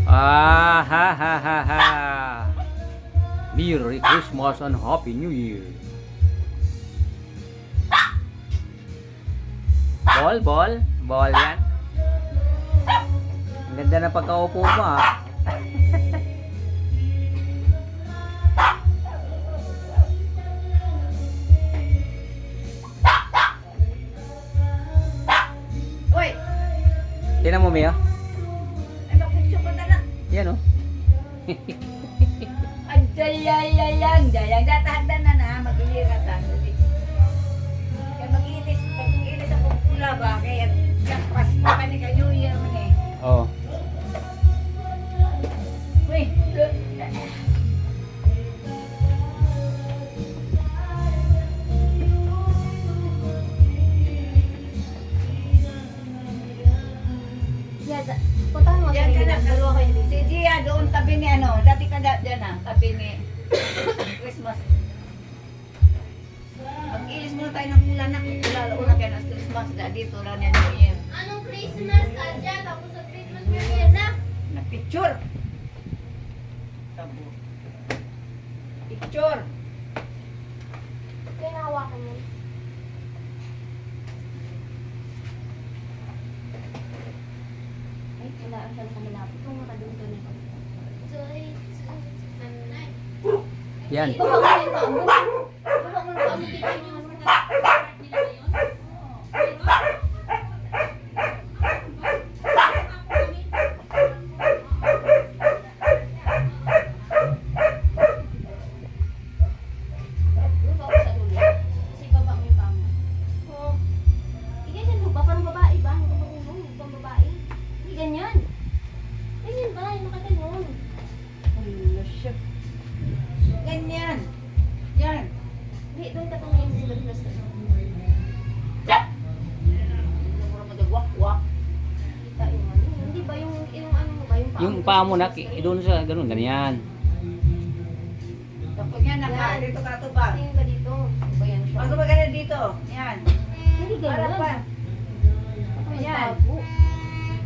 Ah, ha, ha, ha, ha. Merry Christmas and Happy New Year. Ball yan. Ang ganda na pagkaupo mo ah. Uy! Tinan mo, Mia. Ay, mapunsyo ko na lang. Yan oh. Ay, dayang. Datahanda na. Mag-iliratan. Kaya mag-ilis ako pula ba? Kaya jakpas ko ka ni New Year man eh. Oh. Uy! Puntahan mo Diyan ka na. dalawa kayo dito. Si Gia doon tabi ni ano. Dati ka dyan tabi ni Christmas. Mag-ilis muna tayo ng pula na. Lalo na kaya ng Christmas. Dito lang yan New Year. Anong Christmas ka dyan? Tapos sa Christmas New Year na? Na picture. Tabo. Picture. Kaya nahawakan mo. Ay, wala ang saan kami lapit. Kung makadunto nito. Yan. Baba mo yung paa mo. Baba mo yung paa mo. Kita niyo yung nila ngayon. Baba ko sa dulo. Kasi baba mo yung paa mo. Oo. Hindi ganyan mo ba? Parang babae ba? Hindi ka marunong. Hindi ka babae. Hindi ganyan. Ganyan ba? Yung nakaganon. Wala siya. Ganyan. Yan. Hindi, doon ka tumingin sa labas na. Hindi mo na magagwak-wak. Kita yung ano. Hindi ba yung ano mo ba? Yung paa Yung paa mo na, doon sa ganun, ganyan. Tapos yan, naka. Dito ka ito ba? Tingin ka dito. Ano ba yan siya? Pag gumagana dito. Yan. Hindi Para ganyan. pa. May Yan. bago.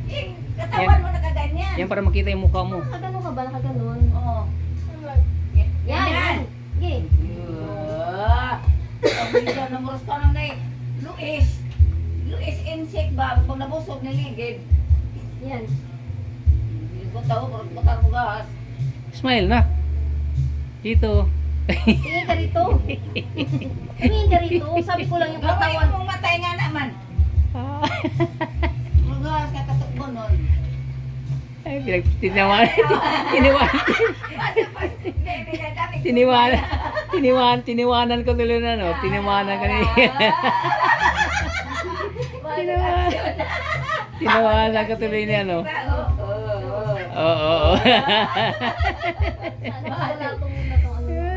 Eh, katawan mo nakaganyan. Yan para makita yung mukha mo. Nakaganon ka ba? Nakaganon? Oo. Yan. Yan. Yan. Sige. Sabi niya, namuros ka lang na Luis. Luis insect ba? Pag nabusog niligid. Yan. Hindi ko tao, bakal mo gas. Smile na. Dito. Tingin ka rito. Tingin ka rito. Sabi ko lang yung Gawin katawan. mong matay nga naman. Magas, kakatukbo nun. Ay, tiniwanan. Tiniwanan ko tuloy na, no? Tiniwanan ka niya. Tinawanan ko tuloy niya, no? Oo, oo, oo. Wala itong muna itong ano.